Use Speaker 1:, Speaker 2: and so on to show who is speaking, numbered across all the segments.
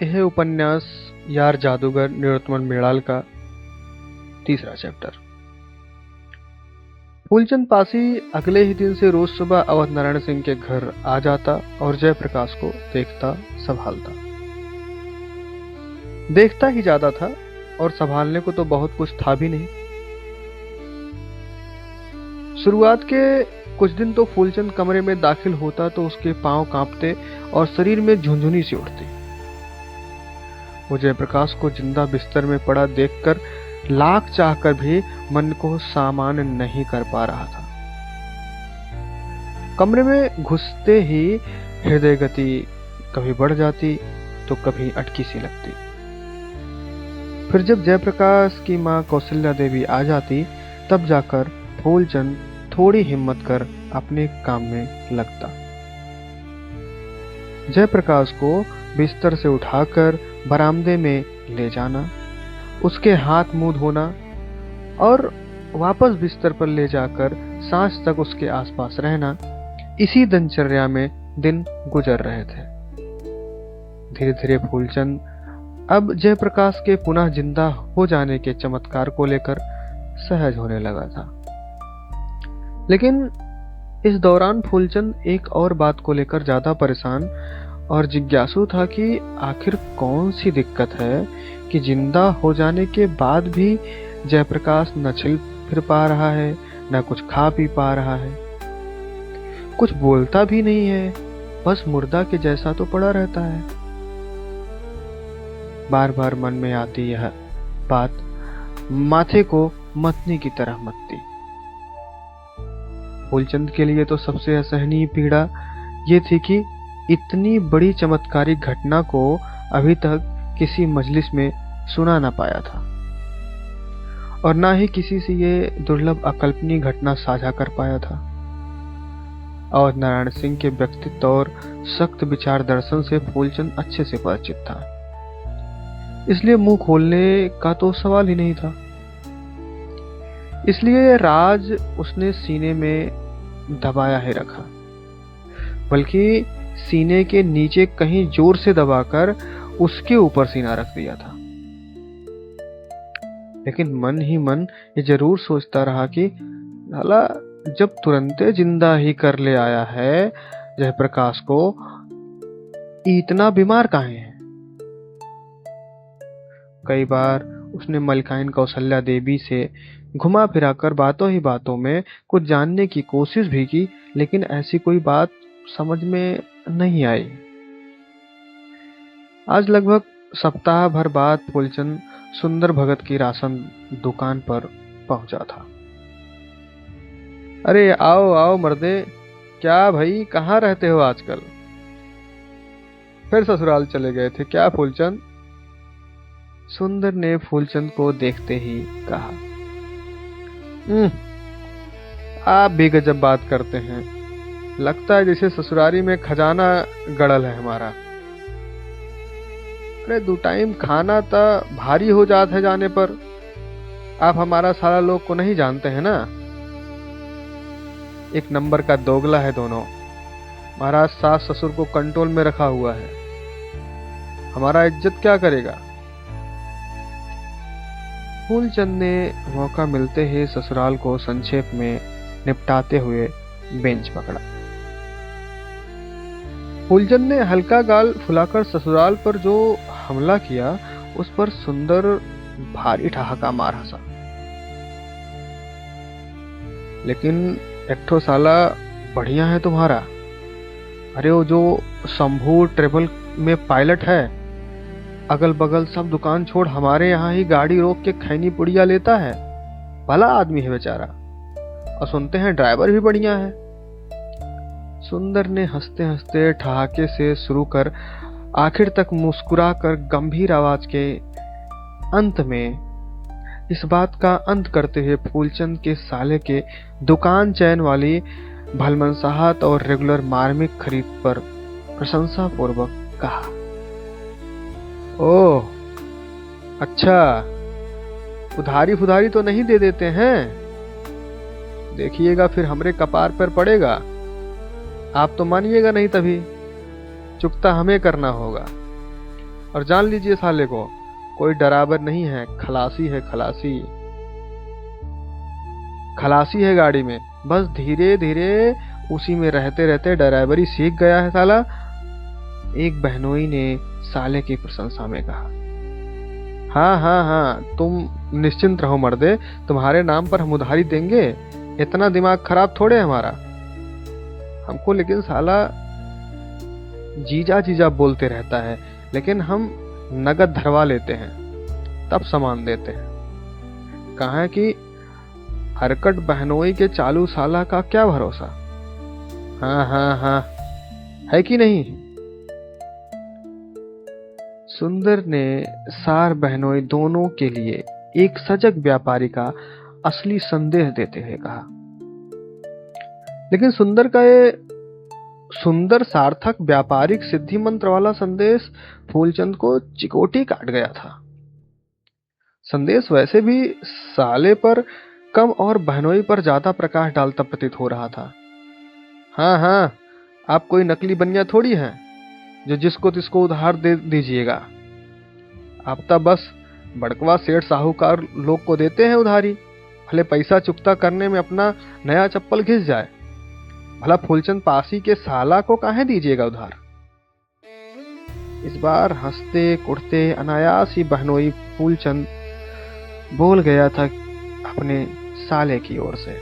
Speaker 1: यह उपन्यास यार जादूगर निरुत्तम मृणाल का तीसरा चैप्टर। फूलचंद पासी अगले ही दिन से रोज सुबह अवध नारायण सिंह के घर आ जाता और जयप्रकाश को देखता संभालता। देखता ही ज्यादा था और संभालने को तो बहुत कुछ था भी नहीं। शुरुआत के कुछ दिन तो फूलचंद कमरे में दाखिल होता तो उसके पांव कांपते और शरीर में झुंझुनी सी उठती। वो जयप्रकाश को जिंदा बिस्तर में पड़ा देखकर लाख चाहकर भी मन को सामान्य नहीं कर पा रहा था। कमरे में घुसते ही हृदय गति कभी बढ़ जाती तो कभी अटकी सी लगती। फिर जब जयप्रकाश की मां कौशल्या देवी आ जाती तब जाकर फूलचंद थोड़ी हिम्मत कर अपने काम में लगता। जयप्रकाश को बिस्तर से उठाकर बरामदे में ले जाना, उसके हाथ मुंह धोना और वापस बिस्तर पर ले जाकर सांझ तक उसके आसपास रहना, इसी दिनचर्या में दिन गुजर रहे थे। धीरे धीरे फूलचंद अब जयप्रकाश के पुनः जिंदा हो जाने के चमत्कार को लेकर सहज होने लगा था। लेकिन इस दौरान फूलचंद एक और बात को लेकर ज्यादा परेशान और जिज्ञासु था कि आखिर कौन सी दिक्कत है कि जिंदा हो जाने के बाद भी जयप्रकाश न चल फिर पा रहा है, न कुछ खा पी पा रहा है, कुछ बोलता भी नहीं है, बस मुर्दा के जैसा तो पड़ा रहता है। बार बार मन में आती यह बात माथे को मतनी की तरह मत्ती। फूलचंद के लिए तो सबसे असहनीय पीड़ा ये थी कि इतनी बड़ी चमत्कारिक घटना को अभी तक किसी मजलिस में सुना ना पाया था और ना ही किसी से ये दुर्लभ अकल्पनीय घटना साझा कर पाया था। अवध नारायण सिंह के व्यक्तित्व और सख्त विचार दर्शन से फूलचंद अच्छे से परिचित था, इसलिए मुंह खोलने का तो सवाल ही नहीं था। इसलिए राज उसने सीने में दबाया ही रखा, बल्कि सीने के नीचे कहीं जोर से दबाकर उसके ऊपर सीना रख दिया था। लेकिन मन ही मन ये जरूर सोचता रहा कि साला जब तुरंते जिंदा ही कर ले आया है जयप्रकाश को, इतना बीमार काहे है। कई बार उसने मलकाइन कौशल्या देवी से घुमा फिराकर बातों ही बातों में कुछ जानने की कोशिश भी की, लेकिन ऐसी कोई बात समझ में नहीं आई। आज लगभग सप्ताह भर बाद फूलचंद सुंदर भगत की राशन दुकान पर पहुंचा था। अरे आओ आओ मर्दे, क्या भाई कहाँ रहते हो आजकल? फिर ससुराल चले गए थे क्या फूलचंद? सुंदर ने फूलचंद को देखते ही कहा। आप भी गजब बात करते हैं, लगता है जैसे ससुरारी में खजाना गड़ल है हमारा। अरे दो टाइम खाना तो भारी हो जाता है जाने पर। आप हमारा सारा लोग को नहीं जानते हैं ना, एक नंबर का दोगला है दोनों। महाराज सास ससुर को कंट्रोल में रखा हुआ है, हमारा इज्जत क्या करेगा। फूलचंद ने मौका मिलते ही ससुराल को संक्षेप में निपटाते हुए बेंच पकड़ा। फूलचंद ने हल्का गाल फुलाकर ससुराल पर जो हमला किया उस पर सुंदर भारी ठहाका मार हंसा। लेकिन एक ठो साला बढ़िया है तुम्हारा। अरे वो जो शंभू ट्रेवल में पायलट है, अगल बगल सब दुकान छोड़ हमारे यहाँ ही गाड़ी रोक के खैनी पुड़िया लेता है। भला आदमी है बेचारा, और सुनते हैं ड्राइवर भी बढ़िया है। सुंदर ने हंसते हंसते ठहाके से शुरू कर आखिर तक मुस्कुरा कर गंभीर आवाज के अंत में इस बात का अंत करते हुए फूलचंद के साले के दुकान चैन वाली भलमनसाहत और रेगुलर मार्मिक खरीद पर प्रशंसा पूर्वक कहा। ओह अच्छा, उधारी फुधारी तो नहीं दे देते हैं? देखिएगा फिर हमरे कपार पर पड़ेगा। आप तो मानिएगा नहीं, तभी चुकता हमें करना होगा। और जान लीजिए साले को, कोई डरावर नहीं है, खलासी है, खलासी। खलासी है गाड़ी में, बस धीरे धीरे उसी में रहते रहते ड्राइवरी सीख गया है साला। एक बहनोई ने साले की प्रशंसा में कहा। हाँ हाँ हाँ, तुम निश्चिंत रहो मर्दे, तुम्हारे नाम पर हम उधारी देंगे, इतना दिमाग खराब थोड़े हमारा। हमको लेकिन साला जीजा जीजा बोलते रहता है, लेकिन हम नगद धरवा लेते हैं तब सामान देते हैं। कहा कि हरकट बहनोई के चालू साला का क्या भरोसा। हाँ हाँ हाँ, है कि नहीं। सुंदर ने सार बहनोई दोनों के लिए एक सजग व्यापारी का असली संदेश देते हुए कहा। लेकिन सुंदर का ये सुंदर सार्थक व्यापारिक सिद्धि मंत्र वाला संदेश फूलचंद को चिकोटी काट गया था। संदेश वैसे भी साले पर कम और बहनोई पर ज्यादा प्रकाश डालता प्रतीत हो रहा था। हाँ हाँ, आप कोई नकली बनिया थोड़ी हैं जो जिसको तिसको उधार दे दीजिएगा। आप तो बस बड़कवा सेठ साहूकार लोग को देते हैं उधारी, भले पैसा चुकता करने में अपना नया चप्पल घिस जाए। भला फूलचंद पासी के साला को काहे दीजिएगा उधार। इस बार हंसते कुड़ते अनायास ही बहनोई फूलचंद बोल गया था अपने साले की ओर से।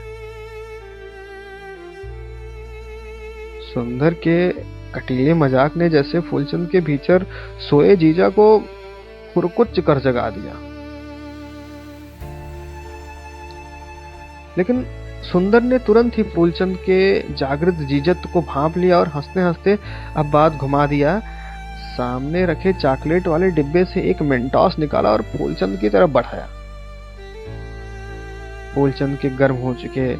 Speaker 1: सुंदर के कटीले मजाक ने जैसे फूलचंद के भीतर सोए जीजा को कुरकुच्च कर जगा दिया। लेकिन सुंदर ने तुरंत ही फूलचंद के जागृत जीजत को भांप लिया और हंसते हंसते अब बात घुमा दिया। सामने रखे चॉकलेट वाले डिब्बे से एक मेंटोस निकाला और फूलचंद की तरफ बढ़ाया। फूलचंद के गर्म हो चुके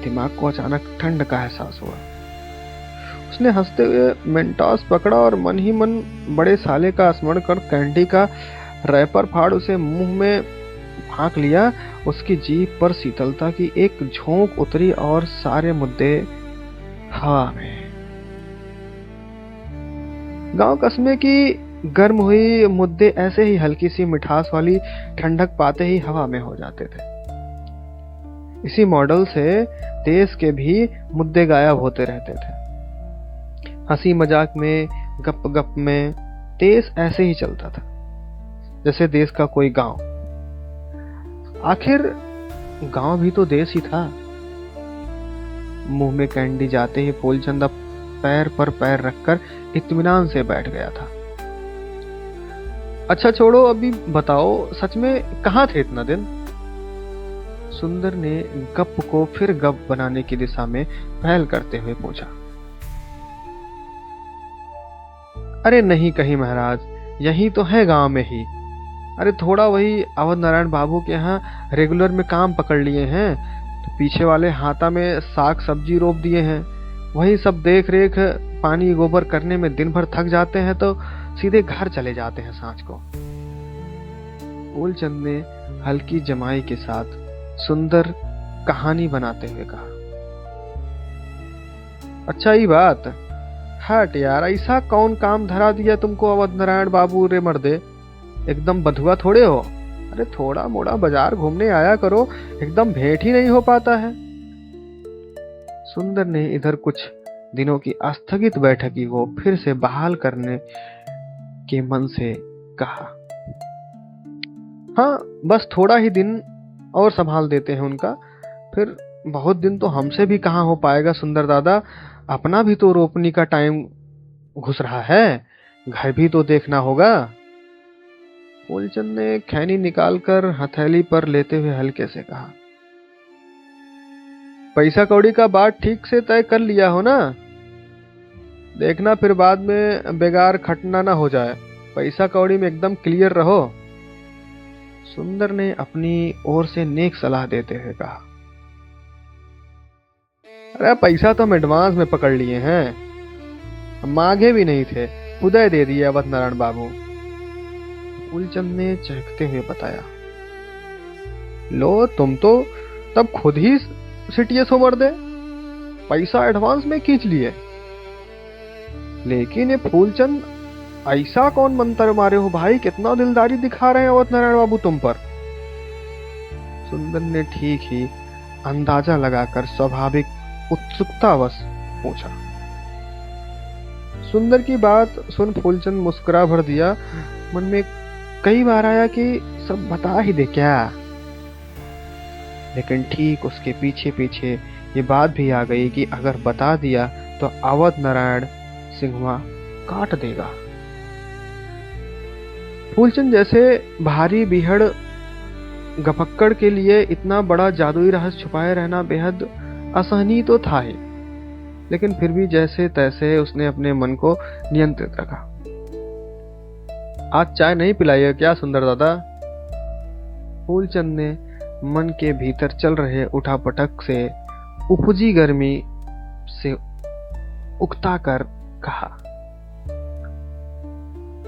Speaker 1: दिमाग को अचानक ठंड का एहसास हुआ। उसने हंसते हुए मेंटोस पकड़ा और मन ही मन बड़े साले का स्मरण कर कैंडी का रैपर फाड़ उसे मुंह में फांक लिया। उसकी जीभ पर शीतलता की एक झोंक उतरी और सारे मुद्दे हवा में। गांव कस्मे की गर्म हुई मुद्दे ऐसे ही हल्की सी मिठास वाली ठंडक पाते ही हवा में हो जाते थे। इसी मॉडल से देश के भी मुद्दे गायब होते रहते थे। हंसी मजाक में, गप गप में देश ऐसे ही चलता था जैसे देश का कोई गांव। आखिर गांव भी तो देश ही था। मुंह में कैंडी जाते ही फूलचंद पैर पर पैर रखकर इत्मीनान से बैठ गया था। अच्छा छोड़ो, अभी बताओ सच में कहां थे इतना दिन। सुंदर ने गप को फिर गप बनाने की दिशा में पहल करते हुए पूछा। अरे नहीं कहीं महाराज, यही तो है गांव में ही। अरे थोड़ा वही अवध नारायण बाबू के यहाँ रेगुलर में काम पकड़ लिए हैं, तो पीछे वाले हाथा में साग सब्जी रोप दिए हैं। वही सब देख रेख पानी गोबर करने में दिन भर थक जाते हैं तो सीधे घर चले जाते हैं सांझ को। फूलचंद ने हल्की जमाई के साथ सुंदर कहानी बनाते हुए कहा। अच्छा ही बात। हट यार, ऐसा कौन काम धरा दिया तुमको अवध नारायण बाबू रे मर्दे, एकदम बधुआ थोड़े हो। अरे थोड़ा मोड़ा बाजार घूमने आया करो, एकदम भेंट ही नहीं हो पाता है। सुंदर ने इधर कुछ दिनों की आस्थगित बैठकी को फिर से बहाल करने के मन से कहा। हाँ, बस थोड़ा ही दिन और संभाल देते हैं उनका, फिर बहुत दिन तो हमसे भी कहाँ हो पाएगा सुंदर दादा। अपना भी तो रोपनी का टाइम घुस रहा है, घर भी तो देखना होगा। फूलचंद ने खैनी निकालकर हथेली पर लेते हुए हल्के से कहा। पैसा कौड़ी का बात ठीक से तय कर लिया हो ना, देखना फिर बाद में बेगार खटना ना हो जाए। पैसा कौड़ी में एकदम क्लियर रहो। सुंदर ने अपनी ओर से नेक सलाह देते हुए कहा। अरे पैसा तो हम एडवांस में पकड़ लिए हैं, मांगे भी नहीं थे, उदय दे दिए अवध नारायण बाबू। फूलचंद ने चहकते हुए बताया। लो, तुम तो तब खुद ही सीटीएस हो मर्दे, पैसा एडवांस में खींच लिए। लेकिन ये फूलचंद ऐसा कौन मंत्र मारे हो भाई, कितना दिलदारी दिखा रहे हैं अवध नारायण बाबू तुम पर। सुंदर ने ठीक ही अंदाजा लगाकर स्वाभाविक उत्सुकतावश पूछा। सुंदर की बात सुन फूलचंद मुस्कुरा भर दिया। मन में कई बार आया कि सब बता ही दे क्या, लेकिन ठीक उसके पीछे पीछे ये बात भी आ गई कि अगर बता दिया तो अवध नारायण सिंहवा काट देगा। फूलचंद जैसे भारी बीहड़ गपक्कड़ के लिए इतना बड़ा जादुई रहस्य छुपाए रहना बेहद असहनीय तो था ही, लेकिन फिर भी जैसे तैसे उसने अपने मन को नियंत्रित रखा। आज चाय नहीं पिलाई है क्या सुंदर दादा? फूलचंद ने मन के भीतर चल रहे उठापटक से उपजी गर्मी से उकता कर कहा।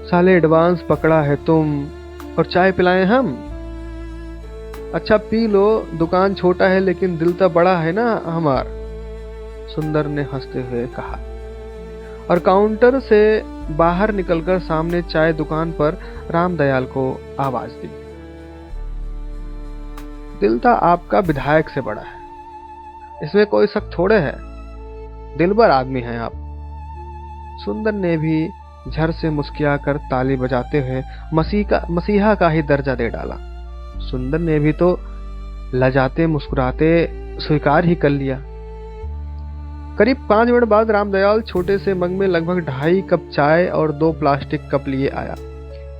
Speaker 1: साले एडवांस पकड़ा है तुम और चाय पिलाएं हम? अच्छा पी लो, दुकान छोटा है लेकिन दिल तो बड़ा है ना हमार, सुंदर ने हंसते हुए कहा और काउंटर से बाहर निकलकर सामने चाय दुकान पर रामदयाल को आवाज दी। दिल तो आपका विधायक से बड़ा है, इसमें कोई शक थोड़े है, दिलबर आदमी हैं आप। सुंदर ने भी झर से मुस्कुराकर ताली बजाते हुए मसीहा का ही दर्जा दे डाला। सुंदर ने भी तो लजाते मुस्कुराते स्वीकार ही कर लिया। करीब 5 मिनट बाद रामदयाल छोटे से मग में लगभग 2.5 कप चाय और 2 प्लास्टिक कप लिए आया।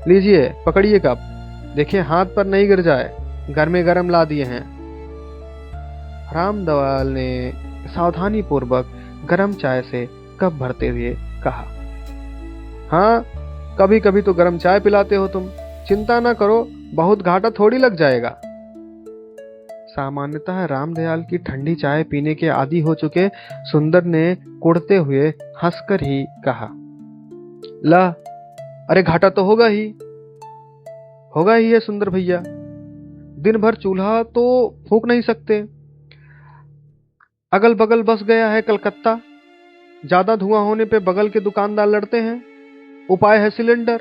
Speaker 1: लीजिए पकड़िए कप, देखिए हाथ पर नहीं गिर जाए, गर्मे गर्म ला दिए हैं। रामदयाल ने सावधानी पूर्वक गर्म चाय से कप भरते हुए कहा। हाँ, कभी कभी तो गर्म चाय पिलाते हो तुम, चिंता ना करो, बहुत घाटा थोड़ी लग जाएगा। सामान्यतः रामदयाल की ठंडी चाय पीने के आदी हो चुके सुंदर ने कुड़ते हुए हंसकर ही कहा, ला, अरे घाटा तो होगा ही है सुंदर भैया, दिन भर चूल्हा तो फूंक नहीं सकते, अगल बगल बस गया है कलकत्ता, ज्यादा धुआं होने पे बगल के दुकानदार लड़ते हैं, उपाय है सिलेंडर।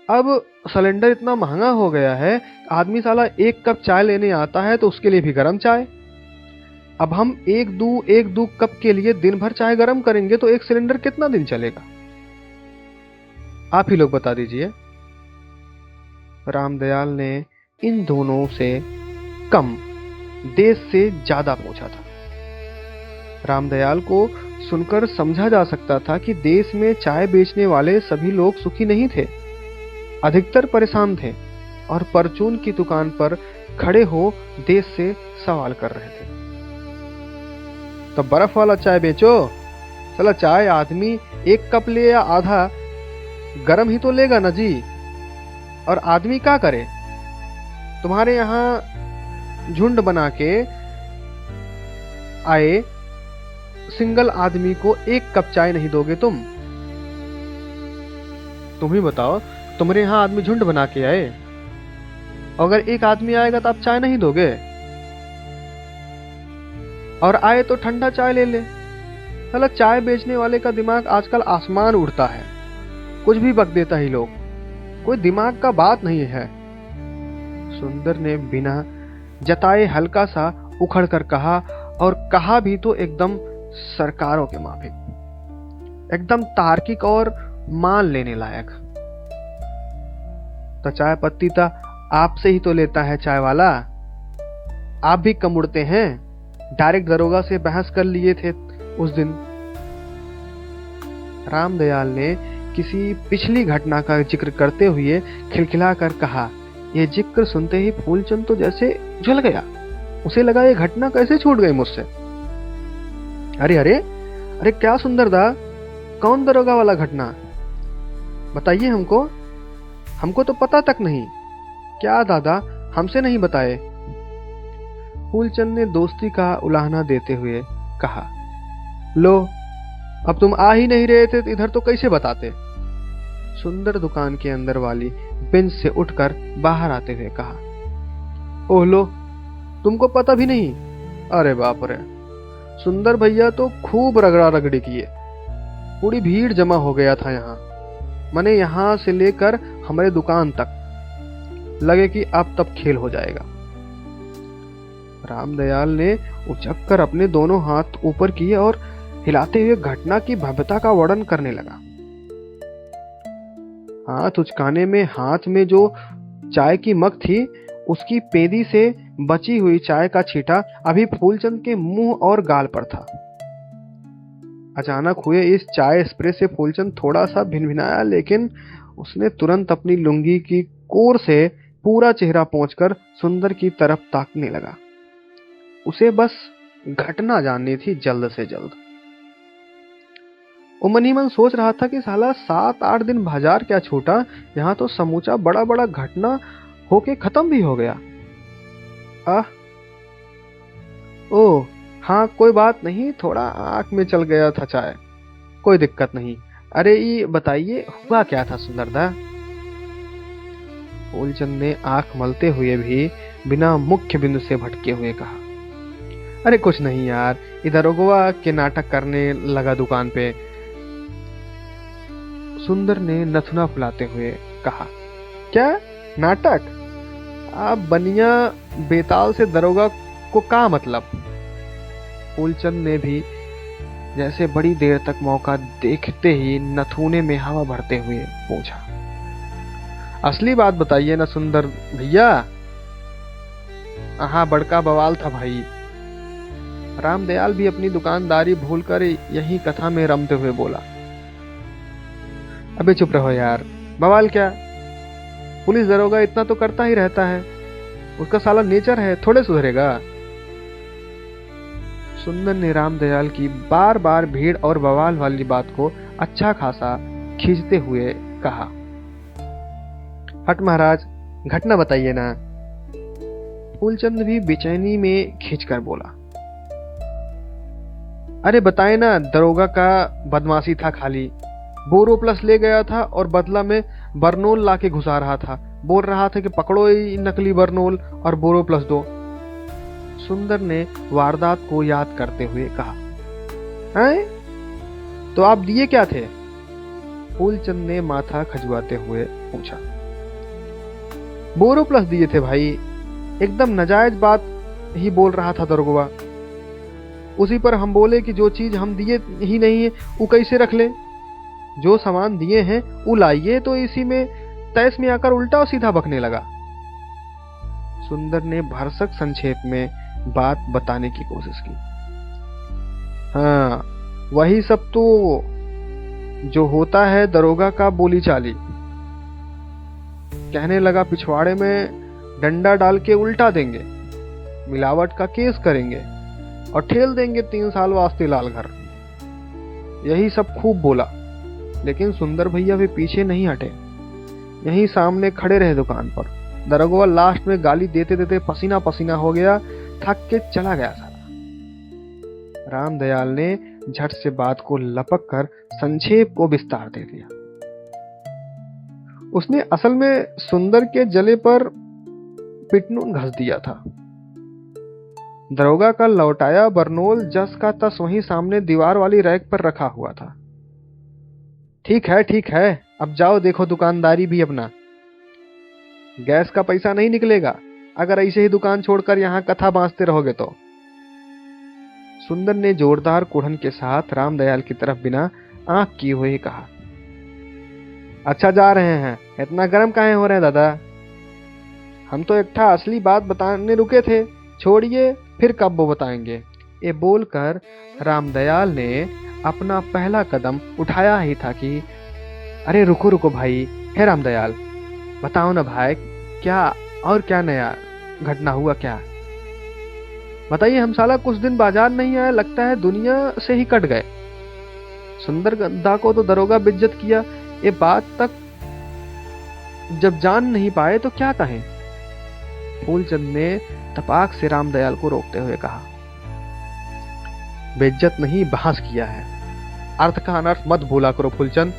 Speaker 1: अब सिलेंडर इतना महंगा हो गया है, आदमी साला 1 कप चाय लेने आता है तो उसके लिए भी गरम चाय। अब हम एक दो कप के लिए दिन भर चाय गरम करेंगे तो 1 सिलेंडर कितना दिन चलेगा? आप ही लोग बता दीजिए। रामदयाल ने इन दोनों से कम देश से ज्यादा पूछा था। रामदयाल को सुनकर समझा जा सकता था कि देश में चाय बेचने वाले सभी लोग सुखी नहीं थे, अधिकतर परेशान थे और परचून की दुकान पर खड़े हो देश से सवाल कर रहे थे। तो बर्फ वाला चाय बेचो, चला चाय आदमी 1 कप ले या आधा, गरम ही तो लेगा ना जी। और आदमी क्या करे, तुम्हारे यहाँ झुंड बना के आए सिंगल आदमी को 1 कप चाय नहीं दोगे तुम ही बताओ, तुम्हारे यहाँ आदमी झुंड बना के आए, अगर 1 आदमी आएगा तो आप चाय नहीं दोगे? और आए तो ठंडा चाय ले ले। साला चाय बेचने वाले का दिमाग आजकल आसमान उड़ता है, कुछ भी बक देता ही लोग, कोई दिमाग का बात नहीं है। सुंदर ने बिना जताए हल्का सा उखड़ कर कहा, और कहा भी तो एकदम सरकारों के माफिक, एकदम तार्किक और मान लेने लायक। तो चाय पत्ती तो आपसे ही तो लेता है चाय वाला, आप भी कम उड़ते हैं, डायरेक्ट दरोगा से बहस कर लिए थे उस दिन। रामदयाल ने किसी पिछली घटना का जिक्र करते हुए खिलखिला कर कहा। यह जिक्र सुनते ही फूलचंद तो जैसे जल गया, उसे लगा ये घटना कैसे छूट गई मुझसे। अरे अरे अरे क्या सुंदर दा, कौन दरोगा वाला घटना बताइए हमको तो पता तक नहीं। क्या दादा, हमसे नहीं बताए? फूलचंद ने दोस्ती का उलाहना देते हुए कहा। लो, अब तुम आ ही नहीं रहे थे तो इधर तो कैसे बताते? सुंदर दुकान के अंदर वाली बेंच से उठकर बाहर आते हुए कहा। ओह लो, तुमको पता भी नहीं? अरे बाप रे, सुंदर भैया तो खूब रगड़ा रगड़ी किए, पूरी भीड़ जमा हो गया था यहाँ। माने यहाँ से लेकर हमारे दुकान तक लगे कि अब तब खेल हो जाएगा। रामदयाल ने उचक कर अपने दोनों हाथ ऊपर किए और हिलाते हुए घटना की भव्यता का वर्णन करने लगा। हाथ उचकाने में हाथ में जो चाय की मग थी, उसकी पेदी से बची हुई चाय का छींटा अभी फूलचंद के मुंह और गाल पर था। अचानक हुए इस चाय स्प्रे से फूलचंद थोड़ा सा भिनभिनाया, लेकिन उसने तुरंत अपनी लुंगी की कोर से पूरा चेहरा पोंछकर सुंदर की तरफ ताकने लगा। उसे बस घटना जाननी थी जल्द से जल्द। वो मनी मन सोच रहा था कि साला 7-8 दिन बाजार क्या छूटा, यहाँ तो समूचा बड़ा बड़ा घटना होके खत्म भी हो गया। ओह हाँ, कोई बात नहीं, थोड़ा आंख में चल गया था चाय, कोई दिक्कत नहीं। अरे ये बताइए हुआ क्या था सुंदरदा? फूलचंद ने आंख मलते हुए भी बिना मुख्य बिंदु से भटके हुए कहा, अरे कुछ नहीं यार, इधर गोवा के नाटक करने लगा दुकान पे। सुंदर ने नथुना फुलाते हुए कहा, क्या नाटक? आप बनिया बेताल से दरोगा को क्या मतलब? फूलचंद ने भी जैसे बड़ी देर तक मौका देखते ही नथुने में हवा भरते हुए पूछा, असली बात बताइए ना सुंदर भैया। हाँ, बड़का बवाल था भाई। रामदयाल भी अपनी दुकानदारी भूलकर यही कथा में रमते हुए बोला। अबे चुप रहो यार, बवाल क्या? पुलिस दरोगा इतना तो करता ही रहता है, उसका साला नेचर है, थोड़े सुधरेगा। सुंदर ने रामदयाल की बार बार भीड़ और बवाल वाली बात को अच्छा खासा खींचते हुए कहा, हट महाराज, घटना बताइए ना। फूलचंद भी बेचैनी में खींचकर बोला, अरे बताए ना, दरोगा का बदमाशी था खाली। बोरो प्लस ले गया था और बदला में बरनोल लाके घुसा रहा था। बोल रहा था कि पकड़ो ये नकली बरनोल और बोरो प्लस दो। सुंदर ने वारदात को याद करते हुए कहा, हैं? तो आप दिए क्या थे? फूलचंद ने माथा खजुआते हुए पूछा। बोरो प्लस दिए थे भाई, एकदम नाजायज बात ही बोल रहा था दरोगा। उसी पर हम बोले कि जो चीज हम दिए ही नहीं है वो कैसे रख ले, जो सामान दिए हैं वो लाइए, तो इसी में तैस में आकर उल्टा और सीधा बकने लगा। सुंदर ने भरसक संक्षेप में बात बताने की कोशिश की। हाँ, वही सब तो जो होता है दरोगा का बोली चाली। कहने लगा पिछवाड़े में डंडा डाल के उल्टा देंगे, मिलावट का केस करेंगे और ठेल देंगे 3 साल वास्ते लाल घर। यही सब खूब बोला, लेकिन सुंदर भैया भी पीछे नहीं हटे, यहीं सामने खड़े रहे दुकान पर। दरोगा लास्ट में गाली देते देते पसीना पसीना हो गया, थक के चला गया साला। रामदयाल ने झट से बात को लपक कर संक्षेप को विस्तार दे दिया। उसने असल में सुंदर के जले पर पिटनून घस दिया था। दरोगा का लौटाया बरनोल जस का तस वहीं सामने दीवार वाली रैक पर रखा हुआ था। ठीक है, अब जाओ देखो दुकानदारी भी अपना। गैस का पैसा नहीं निकलेगा अगर ऐसे ही दुकान छोड़कर यहाँ कथा बांधते रहोगे तो। सुंदर ने जोरदार कुढ़न के साथ रामदयाल की तरफ बिना आंख किए हुए कहा, अच्छा जा रहे हैं, इतना गर्म काहे हो रहे हैं दादा? हम तो एक ठा असली बात बताने रुके थे, छोड़िए फिर कब वो बताएंगे। ये बोलकर रामदयाल ने अपना पहला कदम उठाया ही था कि अरे रुको भाई, हे रामदयाल बताओ ना भाई, क्या नया घटना हुआ क्या? बताइए, हम साला कुछ दिन बाजार नहीं आए, लगता है दुनिया से ही कट गए। सुंदर गद्दा को तो दरोगा बेइज्जत किया, ये बात तक जब जान नहीं पाए तो क्या कहें? फूलचंद ने तपाक से रामदयाल को रोकते हुए कहा, बेइज्जत नहीं बहस किया है, अर्थ का अनर्थ मत भूला करो फूलचंद,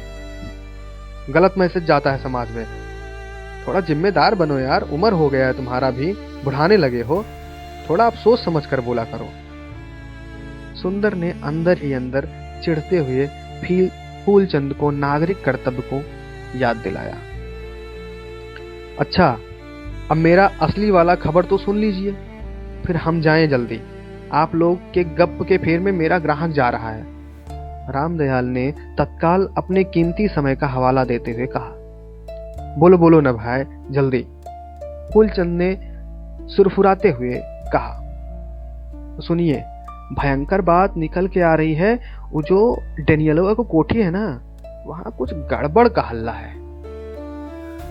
Speaker 1: गलत मैसेज जाता है समाज में। थोड़ा जिम्मेदार बनो यार, उम्र हो गया है तुम्हारा भी, बुढ़ाने लगे हो, थोड़ा आप सोच समझ कर बोला करो। सुंदर ने अंदर ही अंदर चिढ़ते हुए फूलचंद को नागरिक कर्तव्य को याद दिलाया। अच्छा, अब मेरा असली वाला खबर तो सुन लीजिए, फिर हम जाएं जल्दी। आप लोग के गप के फेर में मेरा ग्राहक जा रहा है। रामदयाल ने तत्काल अपने कीमती समय का हवाला देते हुए कहा। बोलो बोलो न भाई, जल्दी, फूलचंद ने सुरफुराते हुए कहा। सुनिए, भयंकर बात निकल के आ रही है। वो जो डेनियलवा को कोठी है ना, वहां कुछ गड़बड़ का हल्ला है।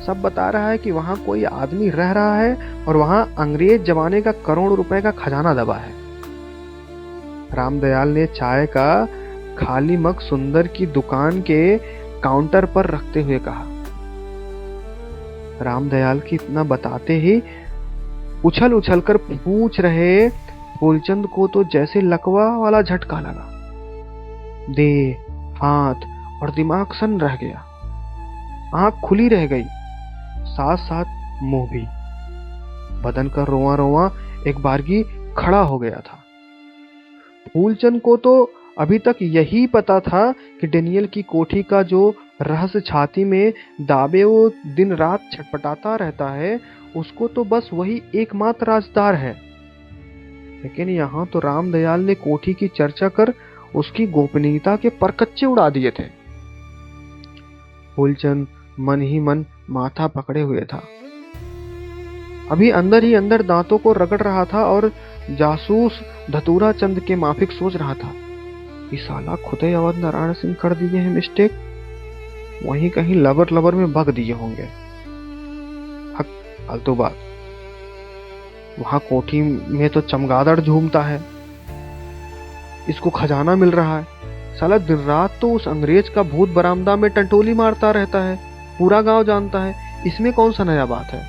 Speaker 1: सब बता रहा है कि वहां कोई आदमी रह रहा है और वहां अंग्रेज जमाने का करोड़ रुपए का खजाना दबा है। रामदयाल ने चाय का खाली मग सुंदर की दुकान के काउंटर पर रखते हुए कहा। रामदयाल की इतना बताते ही उछल उछल कर पूछ रहे फूलचंद को तो जैसे लकवा वाला झटका लगा। देह, हाथ और दिमाग सन रह गया। आंख खुली रह गई, साथ साथ मुंह भी। बदन का रोआ रोआ एक बारगी खड़ा हो गया था। फूलचंद को तो अभी तक यही पता था कि डेनियल की कोठी का जो रहस्य छाती में दाबे वो दिन रात छटपटाता रहता है, उसको तो बस वही एकमात्र राजदार है। लेकिन यहाँ तो रामदयाल ने कोठी की चर्चा कर उसकी गोपनीयता के परकच्चे उड़ा दिए थे। फूलचंद मन ही मन माथा पकड़े हुए था। अभी अंदर ही अंदर दांतों को रगड़ रहा था और जासूस धतूरा चंद के माफिक सोच रहा था, ये साला खुदे अवध नारायण सिंह कर दिए हैं मिस्टेक, वहीं कहीं लबर लबर में बग दिए होंगे। हक, फालतू बात। वहां कोठी में तो चमगादड़ झूमता है, इसको खजाना मिल रहा है। साला दिन रात तो उस अंग्रेज का भूत बरामदा में टंटोली मारता रहता है, पूरा गांव जानता है। इसमें कौन सा नया बात है?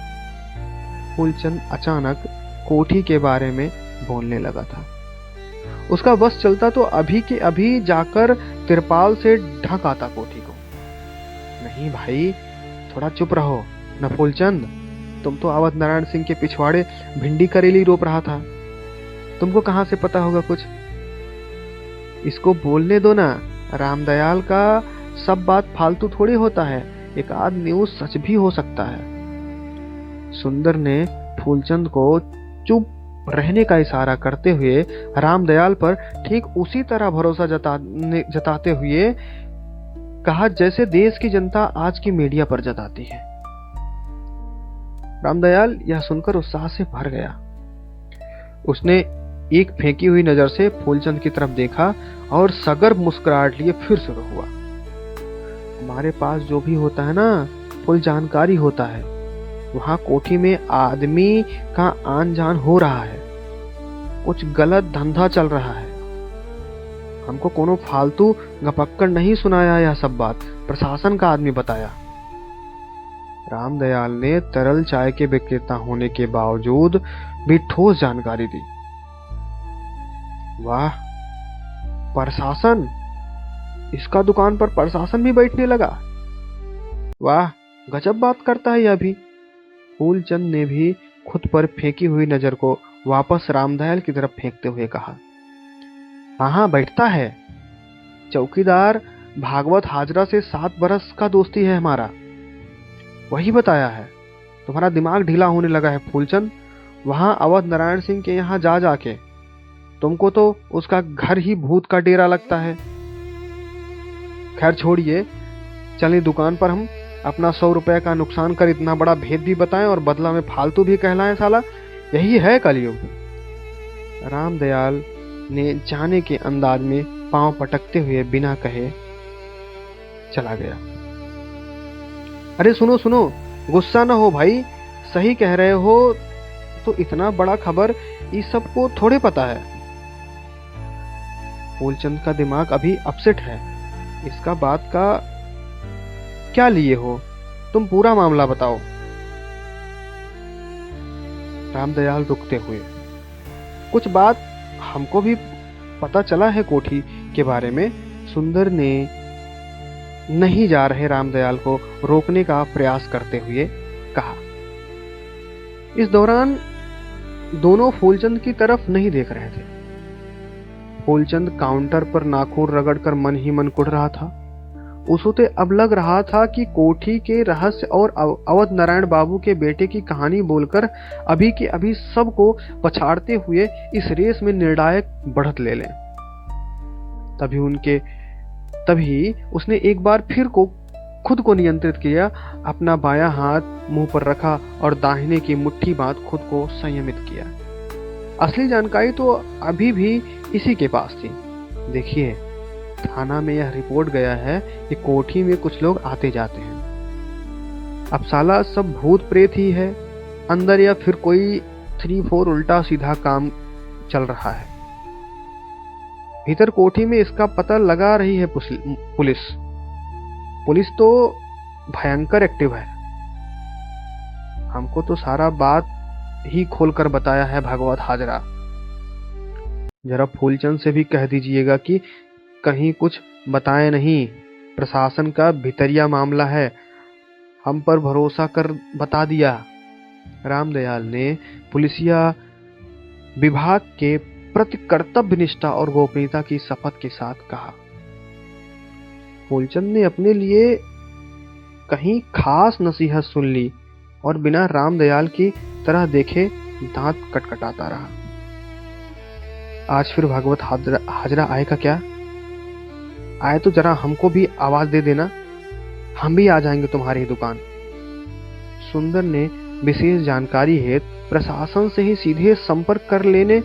Speaker 1: फूलचंद अचानक कोठी के बारे में बोलने लगा था। उसका बस चलता तो अभी के अभी जाकर तिरपाल से ढक आता कोठी को। नहीं भाई, थोड़ा चुप रहो न फूलचंद। तुम तो अवध नारायण सिंह के पिछवाड़े भिंडी करेली रोप रहा था, तुमको कहां से पता होगा कुछ? इसको बोलने दो ना। रामदयाल का सब बात फालतू थोड़ी होता है, एक आध न्यूज सच भी हो सकता है। सुंदर ने फूलचंद को चुप रहने का इशारा करते हुए रामदयाल पर ठीक उसी तरह भरोसा जताते हुए कहा जैसे देश की जनता आज की मीडिया पर जताती है। रामदयाल यह सुनकर उत्साह से भर गया। उसने एक फेंकी हुई नजर से फूलचंद की तरफ देखा और सगर मुस्कुराहट लिए फिर शुरू हुआ। हमारे पास जो भी होता है ना, फुल जानकारी होता है। वहां कोठी में आदमी का आन जान हो रहा है, कुछ गलत धंधा चल रहा है। हमको कोनो फालतू गपक्कड़ नहीं सुनाया, यह सब बात प्रशासन का आदमी बताया। रामदयाल ने तरल चाय के विक्रेता होने के बावजूद भी ठोस जानकारी दी। वाह, प्रशासन! इसका दुकान पर प्रशासन भी बैठने लगा। वाह, गजब बात करता है यह भी। फूलचंद ने भी खुद पर फेंकी हुई नजर को वापस रामदयाल की तरफ फेंकते हुए कहा। हाँ, बैठता है। चौकीदार भागवत हाजरा से 7 बरस का दोस्ती है हमारा, वही बताया है। तुम्हारा दिमाग ढीला होने लगा है फूलचंद। वहां अवध नारायण सिंह के यहाँ जा जाके तुमको तो उसका घर ही भूत का डेरा लगता है। खैर छोड़िए, चलिए दुकान पर हम अपना 100 रुपए का नुकसान कर इतना बड़ा भेद भी बताएं और बदला में फालतू भी कहलाएं। साला यही है कलयुग। रामदयाल ने जाने के अंदाज में पांव पटकते हुए बिना कहे चला गया। अरे सुनो सुनो, गुस्सा ना हो भाई, सही कह रहे हो तो इतना बड़ा खबर इस सबको थोड़े पता है। फूलचंद का दिमाग अभी अपसेट है। इसका बात का क्या लिए हो? तुम पूरा मामला बताओ। रामदयाल रुकते हुए, कुछ बात हमको भी पता चला है कोठी के बारे में। सुंदर ने नहीं जा रहे रामदयाल को रोकने का प्रयास करते हुए कहा। इस दौरान दोनों फूलचंद की तरफ नहीं देख रहे थे। फूलचंद काउंटर पर नाखून रगड़कर मन ही मन कुढ़ रहा था। उसे तो अब लग रहा था कि कोठी के रहस्य और अवध नारायण बाबू के बेटे की कहानी बोलकर अभी के अभी सबको पछाड़ते हुए इस रेस में निर्णायक बढ़त ले लें। तभी उसने एक बार फिर खुद को नियंत्रित किया, अपना बायां हाथ मुंह पर रखा और दाहिने की मुट्ठी बांध खुद को संयमित किया। असली जानकारी तो अभी भी इसी के पास थी। देखिए, थाना में यह रिपोर्ट गया है कि कोठी में कुछ लोग आते जाते हैं। अब साला सब भूत प्रेत ही है अंदर, या फिर कोई 3-4 उल्टा सीधा काम चल रहा है भीतर कोठी में। इसका पता लगा रही है पुलिस तो भयंकर एक्टिव है। हमको तो सारा बात ही खोलकर बताया है भागवत हाजरा। जरा फूलचंद से भी कह दीजिएगा कि कहीं कुछ बताए नहीं, प्रशासन का भितरिया मामला है, हम पर भरोसा कर बता दिया। रामदयाल ने पुलिसिया विभाग के प्रति कर्तव्य निष्ठा और गोपनीयता की शपथ के साथ कहा। फूलचंद ने अपने लिए कहीं खास नसीहत सुन ली और बिना रामदयाल की तरह देखे दांत कटकटाता रहा। आज फिर भागवत हाजरा आएगा क्या? आए तो जरा हमको भी आवाज दे देना, हम भी आ जाएंगे तुम्हारी दुकान। सुंदर ने विशेष जानकारी हेतु प्रशासन से ही सीधे संपर्क कर लेने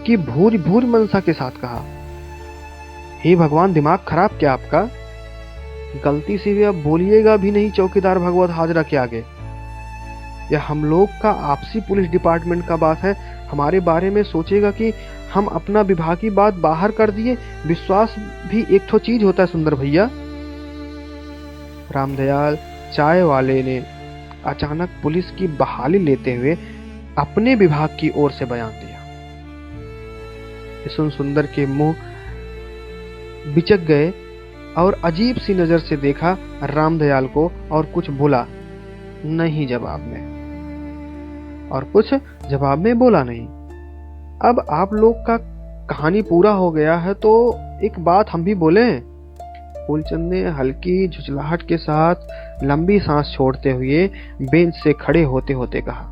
Speaker 1: की भूरी मनसा के साथ कहा। हे भगवान, दिमाग खराब क्या आपका? गलती से भी अब बोलिएगा भी नहीं चौकीदार भागवत हाजरा के आगे। यह हम लोग का आपसी पुलिस डिपार्टमेंट का बात है, हमारे बारे में सोचेगा कि हम अपना विभागी बात बाहर कर दिए। विश्वास भी एक ठो चीज होता है सुंदर भैया। रामदयाल चाय वाले ने अचानक पुलिस की बहाली लेते हुए अपने विभाग की ओर से बयान दिया। सुन सुंदर के मुंह बिचक गए और अजीब सी नजर से देखा रामदयाल को और कुछ बोला नहीं जवाब में बोला नहीं। अब आप लोग का कहानी पूरा हो गया है तो एक बात हम भी बोले। फूलचंद ने हल्की झुंझलाहट के साथ लंबी सांस छोड़ते हुए बेंच से खड़े होते होते कहा,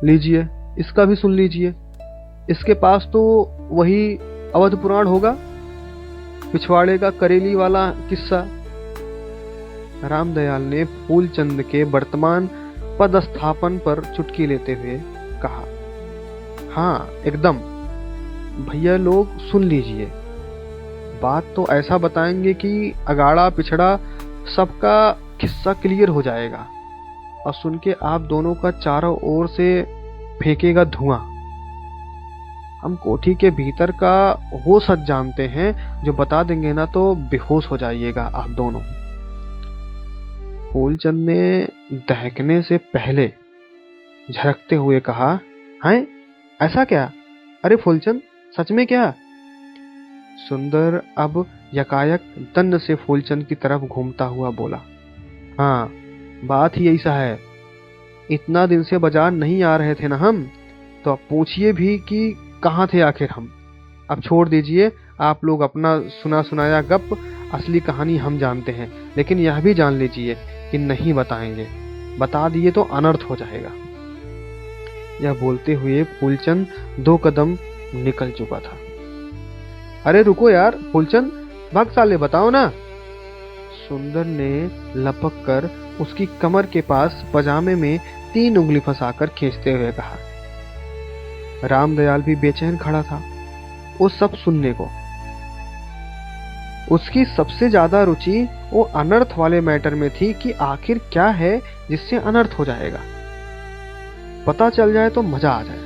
Speaker 1: लीजिए इसका भी सुन लीजिए। इसके पास तो वही अवध पुराण होगा, पिछवाड़े का करेली वाला किस्सा। रामदयाल ने फूलचंद के वर्तमान पदस्थापन पर चुटकी लेते हुए कहा, हाँ एकदम भैया लोग सुन लीजिए। बात तो ऐसा बताएंगे कि अगाड़ा पिछड़ा सबका किस्सा क्लियर हो जाएगा और सुन के आप दोनों का चारों ओर से फेंकेगा धुआं। हम कोठी के भीतर का वो सच जानते हैं, जो बता देंगे ना तो बेहोश हो जाइएगा आप दोनों। फूलचंद ने दहकने से पहले झरकते हुए कहा, हैं ऐसा क्या? अरे फूलचंद, सच में क्या? सुंदर अब यकायक दंड से फूलचंद की तरफ घूमता हुआ बोला, हाँ बात ही ऐसा है। इतना दिन से बाजार नहीं आ रहे थे ना हम, तो अब पूछिए भी कि कहाँ थे आखिर हम। अब छोड़ दीजिए आप लोग अपना सुना सुनाया गप, असली कहानी हम जानते हैं। लेकिन यह भी जान लीजिए कि नहीं बताएंगे, बता दिए तो अनर्थ हो जाएगा। यह बोलते हुए फूलचंद 2 कदम निकल चुका था। अरे रुको यार फूलचंद, भाग साले, बताओ ना। सुंदर ने लपक कर उसकी कमर के पास पजामे में 3 उंगली फंसाकर खींचते हुए कहा। रामदयाल भी बेचैन खड़ा था वो सब सुनने को। उसकी सबसे ज्यादा रुचि वो अनर्थ वाले मैटर में थी कि आखिर क्या है जिससे अनर्थ हो जाएगा, पता चल जाए तो मजा आ जाए।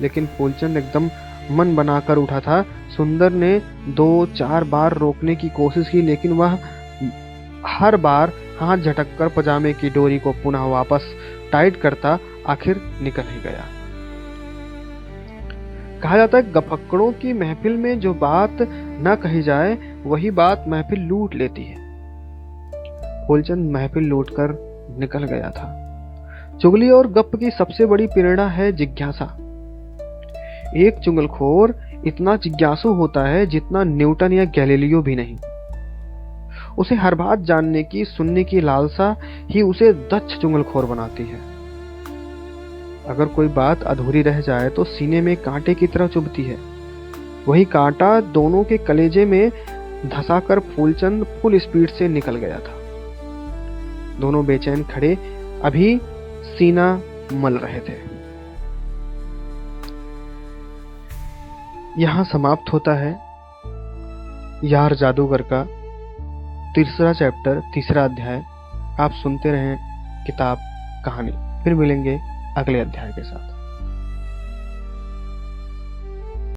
Speaker 1: लेकिन फूलचंद एकदम मन बनाकर उठा था। सुंदर ने 2-4 बार रोकने की कोशिश की, लेकिन वह हर बार हाथ झटककर पजामे की डोरी को पुनः वापस टाइट करता आखिर निकल ही गया। कहा जाता है गफक्कड़ों की महफिल में जो बात न कही जाए वही बात महफिल लूट लेती है। फूलचंद महफिल लूटकर निकल गया था। चुगली और गप की सबसे बड़ी प्रेरणा है जिज्ञासा। एक चुगलखोर इतना जिज्ञासु होता है जितना न्यूटन या गैलीलियो भी नहीं। उसे हर बात जानने की, सुनने की लालसा ही उसे दक्ष चुगलखोर बनाती है। अगर कोई बात अधूरी रह जाए तो सीने में कांटे की तरह चुभती है। वही कांटा दोनों के कलेजे में धंसाकर फूलचंद फुल स्पीड से निकल गया था। दोनों बेचैन खड़े अभी सीना मल रहे थे। यहाँ समाप्त होता है यार जादूगर का तीसरा चैप्टर, तीसरा अध्याय। आप सुनते रहें किताब कहानी। फिर मिलेंगे अगले अध्याय के साथ।